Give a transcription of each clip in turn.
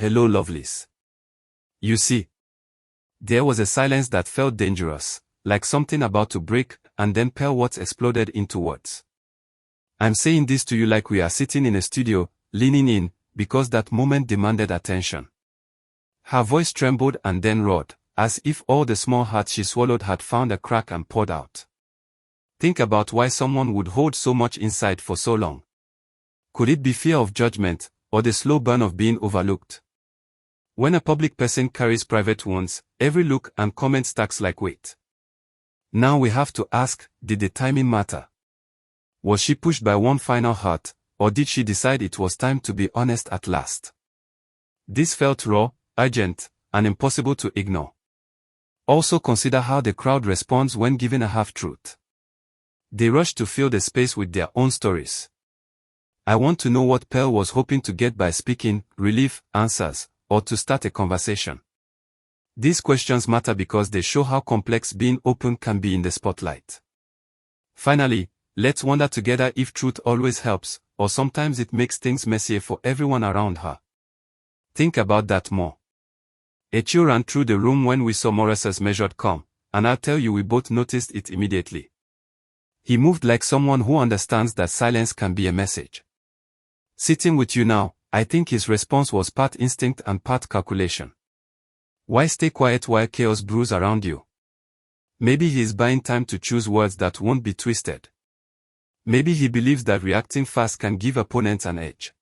"Hello, lovelies." You see, there was a silence that felt dangerous, like something about to break, and then Pearl Watts exploded into words. "I'm saying this to you like we are sitting in a studio, leaning in, because that moment demanded attention." Her voice trembled and then roared, as if all the small hearts she swallowed had found a crack and poured out. Think about why someone would hold so much inside for so long. Could it be fear of judgment, or the slow burn of being overlooked? When a public person carries private wounds, every look and comment stacks like weight. Now we have to ask, did the timing matter? Was she pushed by one final hurt, or did she decide it was time to be honest at last? This felt raw, urgent, and impossible to ignore. Also consider how the crowd responds when given a half-truth. They rush to fill the space with their own stories. I want to know what Pearl was hoping to get by speaking, relief, answers, or to start a conversation. These questions matter because they show how complex being open can be in the spotlight. Finally, let's wonder together if truth always helps, or sometimes it makes things messier for everyone around her. Think about that more. A chill ran through the room when we saw Maurice's measured calm, and I'll tell you we both noticed it immediately. He moved like someone who understands that silence can be a message. Sitting with you now, I think his response was part instinct and part calculation. Why stay quiet while chaos brews around you? Maybe he is buying time to choose words that won't be twisted. Maybe he believes that reacting fast can give opponents an edge.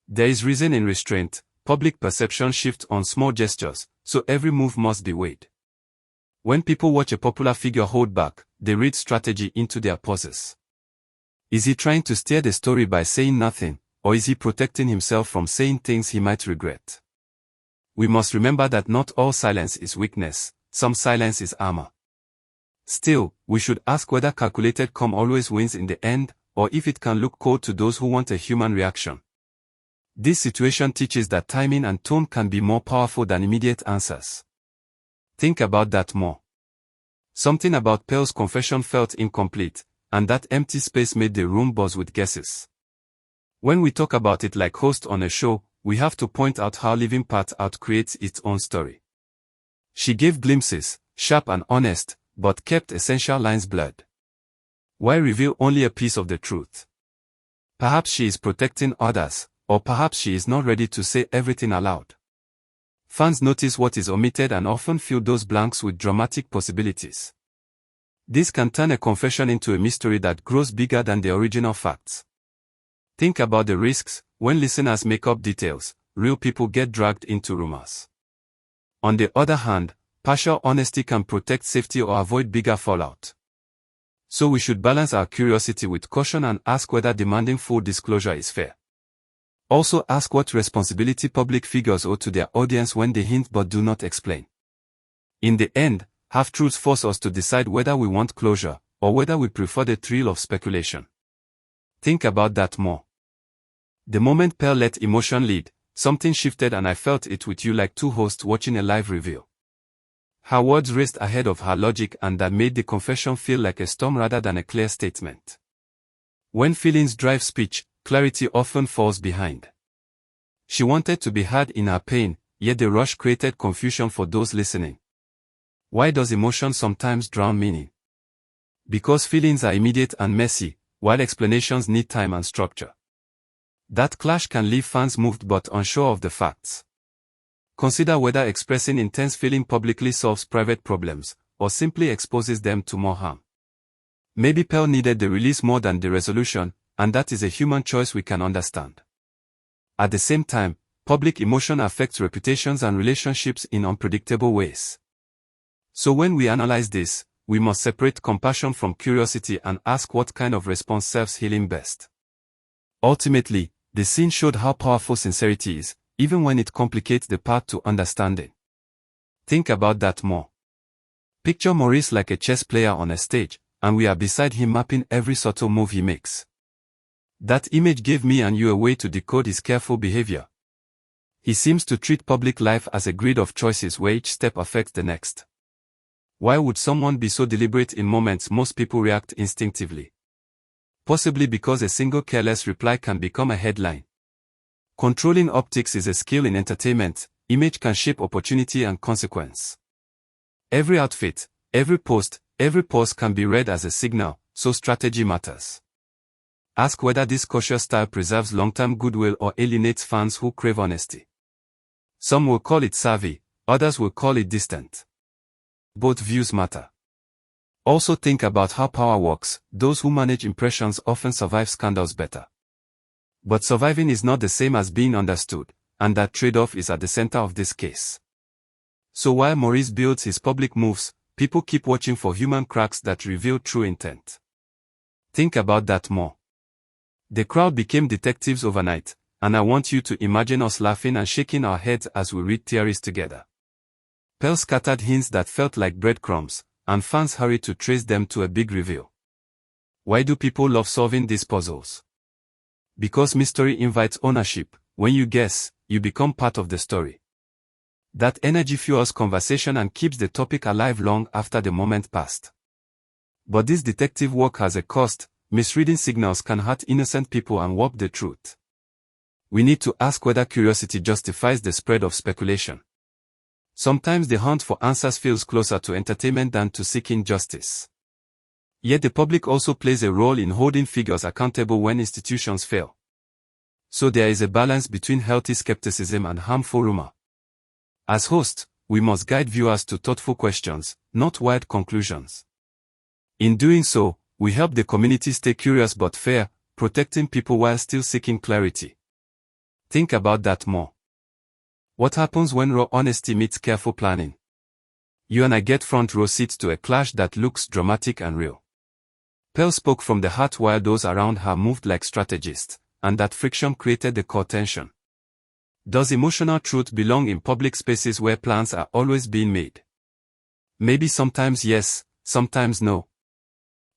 There is reason in restraint. Public perception shifts on small gestures, so every move must be weighed. When people watch a popular figure hold back, they read strategy into their pauses. Is he trying to steer the story by saying nothing, or is he protecting himself from saying things he might regret? We must remember that not all silence is weakness, some silence is armor. Still, we should ask whether calculated calm always wins in the end, or if it can look cold to those who want a human reaction. This situation teaches that timing and tone can be more powerful than immediate answers. Think about that more. Something about Pearl's confession felt incomplete, and that empty space made the room buzz with guesses. When we talk about it like host on a show, we have to point out how living part out creates its own story. She gave glimpses, sharp and honest, but kept essential lines blurred. Why reveal only a piece of the truth? Perhaps she is protecting others, or perhaps she is not ready to say everything aloud. Fans notice what is omitted and often fill those blanks with dramatic possibilities. This can turn a confession into a mystery that grows bigger than the original facts. Think about the risks. When listeners make up details, real people get dragged into rumors. On the other hand, partial honesty can protect safety or avoid bigger fallout. So we should balance our curiosity with caution and ask whether demanding full disclosure is fair. Also ask what responsibility public figures owe to their audience when they hint but do not explain. In the end, half-truths force us to decide whether we want closure, or whether we prefer the thrill of speculation. Think about that more. The moment Pearl let emotion lead, something shifted and I felt it with you like two hosts watching a live reveal. Her words raced ahead of her logic and that made the confession feel like a storm rather than a clear statement. When feelings drive speech, clarity often falls behind. She wanted to be heard in her pain, yet the rush created confusion for those listening. Why does emotion sometimes drown meaning? Because feelings are immediate and messy, while explanations need time and structure. That clash can leave fans moved but unsure of the facts. Consider whether expressing intense feeling publicly solves private problems, or simply exposes them to more harm. Maybe Pearl needed the release more than the resolution, and that is a human choice we can understand. At the same time, public emotion affects reputations and relationships in unpredictable ways. So when we analyze this, we must separate compassion from curiosity and ask what kind of response serves healing best. Ultimately, the scene showed how powerful sincerity is, even when it complicates the path to understanding. Think about that more. Picture Maurice like a chess player on a stage, and we are beside him mapping every subtle move he makes. That image gave me and you a way to decode his careful behavior. He seems to treat public life as a grid of choices where each step affects the next. Why would someone be so deliberate in moments most people react instinctively? Possibly because a single careless reply can become a headline. Controlling optics is a skill in entertainment. Image can shape opportunity and consequence. Every outfit, every post, every pause can be read as a signal, so strategy matters. Ask whether this cautious style preserves long-term goodwill or alienates fans who crave honesty. Some will call it savvy, others will call it distant. Both views matter. Also think about how power works. Those who manage impressions often survive scandals better. But surviving is not the same as being understood, and that trade-off is at the center of this case. So while Maurice builds his public moves, people keep watching for human cracks that reveal true intent. Think about that more. The crowd became detectives overnight, and I want you to imagine us laughing and shaking our heads as we read theories together. Pearl scattered hints that felt like breadcrumbs, and fans hurried to trace them to a big reveal. Why do people love solving these puzzles? Because mystery invites ownership. When you guess, you become part of the story. That energy fuels conversation and keeps the topic alive long after the moment passed. But this detective work has a cost. Misreading signals can hurt innocent people and warp the truth. We need to ask whether curiosity justifies the spread of speculation. Sometimes the hunt for answers feels closer to entertainment than to seeking justice. Yet the public also plays a role in holding figures accountable when institutions fail. So there is a balance between healthy skepticism and harmful rumor. As hosts, we must guide viewers to thoughtful questions, not wild conclusions. In doing so, we help the community stay curious but fair, protecting people while still seeking clarity. Think about that more. What happens when raw honesty meets careful planning? You and I get front row seats to a clash that looks dramatic and real. Pearl spoke from the heart while those around her moved like strategists, and that friction created the core tension. Does emotional truth belong in public spaces where plans are always being made? Maybe sometimes yes, sometimes no.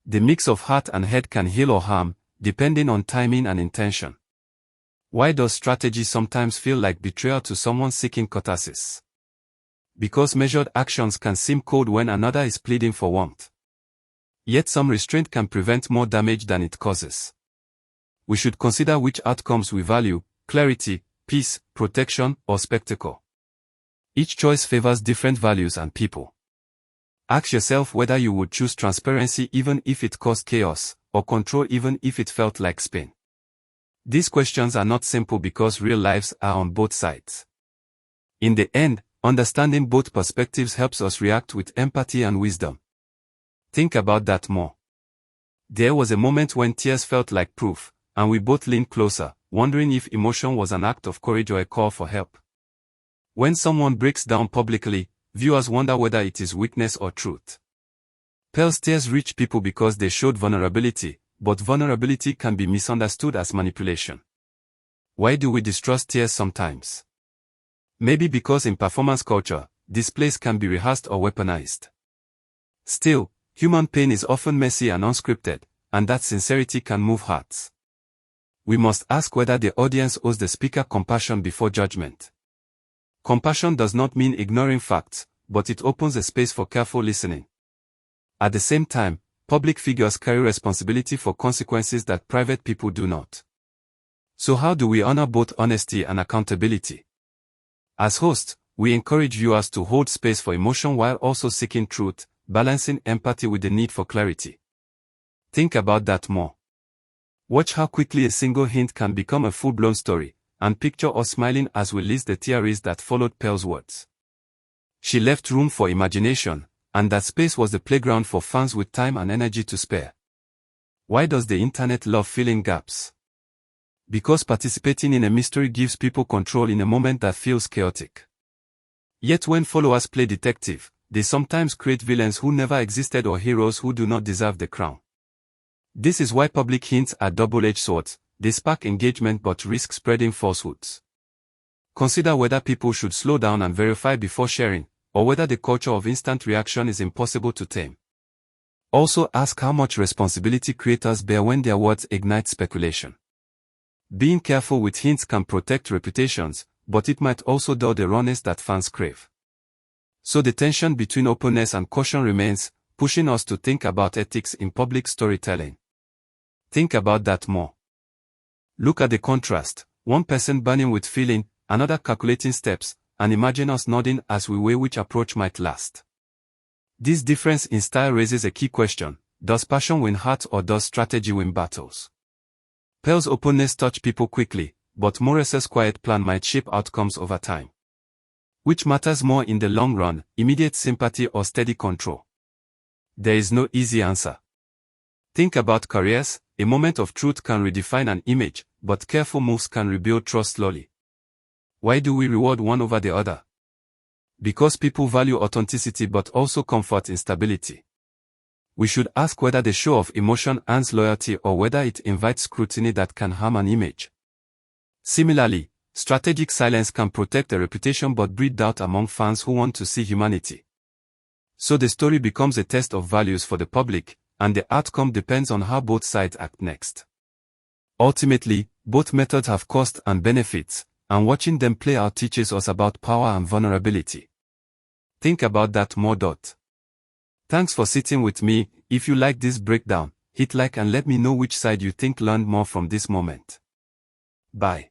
The mix of heart and head can heal or harm, depending on timing and intention. Why does strategy sometimes feel like betrayal to someone seeking catharsis? Because measured actions can seem cold when another is pleading for warmth. Yet some restraint can prevent more damage than it causes. We should consider which outcomes we value: clarity, peace, protection, or spectacle. Each choice favors different values and people. Ask yourself whether you would choose transparency even if it caused chaos, or control even if it felt like spin. These questions are not simple because real lives are on both sides. In the end, understanding both perspectives helps us react with empathy and wisdom. Think about that more. There was a moment when tears felt like proof, and we both leaned closer, wondering if emotion was an act of courage or a call for help. When someone breaks down publicly, viewers wonder whether it is weakness or truth. Pearl's tears reach people because they showed vulnerability, but vulnerability can be misunderstood as manipulation. Why do we distrust tears sometimes? Maybe because in performance culture, displays can be rehearsed or weaponized. Still, human pain is often messy and unscripted, and that sincerity can move hearts. We must ask whether the audience owes the speaker compassion before judgment. Compassion does not mean ignoring facts, but it opens a space for careful listening. At the same time, public figures carry responsibility for consequences that private people do not. So how do we honor both honesty and accountability? As hosts, we encourage viewers to hold space for emotion while also seeking truth, balancing empathy with the need for clarity. Think about that more. Watch how quickly a single hint can become a full-blown story, and picture us smiling as we list the theories that followed Pearl's words. She left room for imagination, and that space was the playground for fans with time and energy to spare. Why does the internet love filling gaps? Because participating in a mystery gives people control in a moment that feels chaotic. Yet when followers play detective, they sometimes create villains who never existed or heroes who do not deserve the crown. This is why public hints are double-edged swords. They spark engagement but risk spreading falsehoods. Consider whether people should slow down and verify before sharing, or whether the culture of instant reaction is impossible to tame. Also ask how much responsibility creators bear when their words ignite speculation. Being careful with hints can protect reputations, but it might also dull the rawness that fans crave. So the tension between openness and caution remains, pushing us to think about ethics in public storytelling. Think about that more. Look at the contrast. one person burning with feeling, another calculating steps, and imagine us nodding as we weigh which approach might last. This difference in style raises a key question: does passion win hearts or does strategy win battles? Pearl's openness touched people quickly, but Maurice's quiet plan might shape outcomes over time. Which matters more in the long run, immediate sympathy or steady control? There is no easy answer. Think about careers. A moment of truth can redefine an image, but careful moves can rebuild trust slowly. Why do we reward one over the other? Because people value authenticity but also comfort in stability. We should ask whether the show of emotion earns loyalty or whether it invites scrutiny that can harm an image. Similarly, strategic silence can protect a reputation but breed doubt among fans who want to see humanity. So the story becomes a test of values for the public, and the outcome depends on how both sides act next. Ultimately, both methods have costs and benefits, and watching them play out teaches us about power and vulnerability. Think about that more. Thanks for sitting with me. If you like this breakdown, hit like and let me know which side you think learned more from this moment. Bye.